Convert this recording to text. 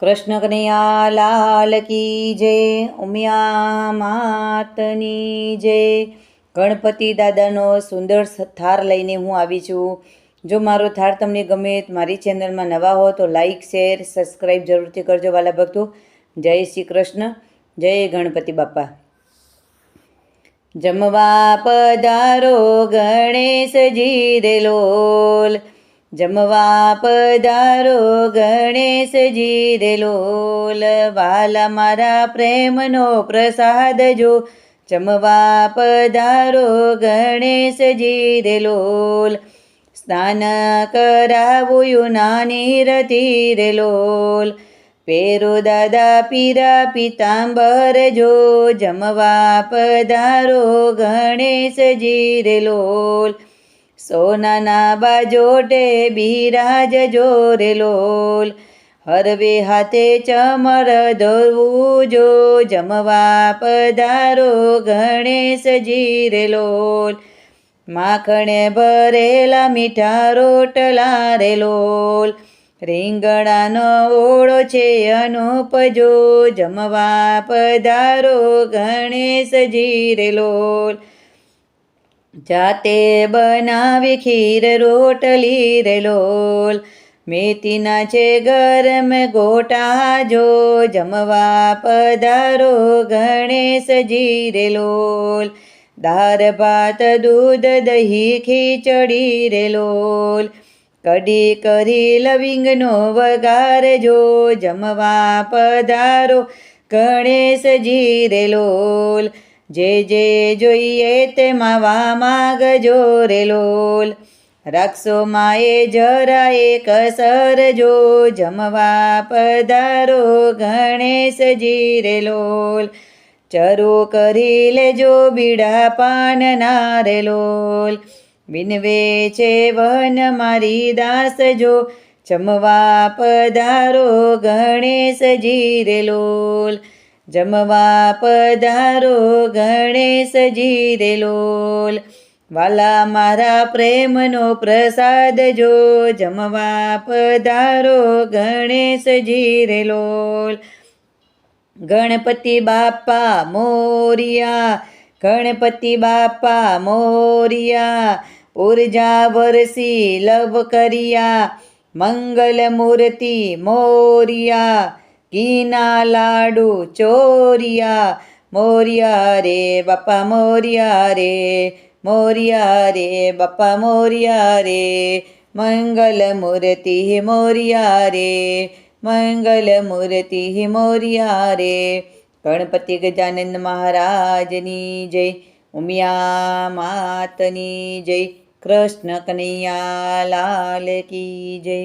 કૃષ્ણ કનૈયા લાલ કી જય, ઉમિયા માતની જય। ગણપતિ દાદાનો સુંદર થાર લઈને હું આવી છું। જો મારો થાર તમને ગમે, મારી ચેનલમાં નવા હો તો લાઈક શેર સબસ્ક્રાઈબ જરૂરથી કરજો વાલા ભક્તો। જય શ્રી કૃષ્ણ, જય ગણપતિ બાપા। જમવા પધારો ગણેશજી રે લોલ, જમવા પધારો ગણેશજી રે લોલ, વાલા મારા પ્રેમનો પ્રસાદ જો, જમવા પધારો ગણેશજી રે લોલ। સ્નાન કરાવું યુનાની રતી રે લોલ, પેરો દાદા પીરા પીતાંબર જો, જમવા પધારો ગણેશજી રે લોલ। સોનાના બાજોટે બિરાજજો રે લોલ, હરવે હાથે ચમર ધરવું જો, જમવા પધારો ગણેશજી રે લોલ। માખણે ભરેલા મીઠા રોટલા રે લોલ, રીંગણાનો ઓળો છે અનુપજો, જમવા પધારો ગણેશજી રે લોલ। જાતે બનાવી ખીર રોટલી રે લોલ, મેથીના છે ગરમ ગોટા જો, જમવા પધારો ગણેશજી રે લોલ। દાળ ભાત દૂધ દહીં ખીચડી રે લોલ, કઢી કરી લવિંગનો વઘાર જો, જમવા પધારો ગણેશજી રે લોલ। જે જે જોઈએ તે માવા માગજો રે લોલ, રાખશો માએ જરાએ કસર જો, જમવા પધારો ગણેશજી રે લોલ। ચરો કરી લેજો બીડા પાનના રે લોલ, વિનવે છે વન મારી દાસ જો, જમવા પધારો ગણેશજી રે લોલ। જમવા પધારો ગણેશજી રે લોલ, વાલા મારા પ્રેમનો પ્રસાદ જો, જમવા પધારો ગણેશજી રે લોલ। ગણપતિ બાપા મોરિયા, ગણપતિ બાપા મોરિયા, ઉર્જા વરસી લવ કર્યા, મંગલ મૂર્તિ મોરિયા, ઘીના લાડુ ચોરિયા, મોરિયા રે બાપા મોરિયા રે, મોરિયા રે બાપા મોરિયા રે, મંગલ મૂર્તિ મોરિયા રે, મંગલ મૂર્તિ મોરિયા રે। ગણપતિ ગજાનંદ મહારાજની જય, ઉમિયા માતની જય, કૃષ્ણ કનૈયા લાલ કી જય।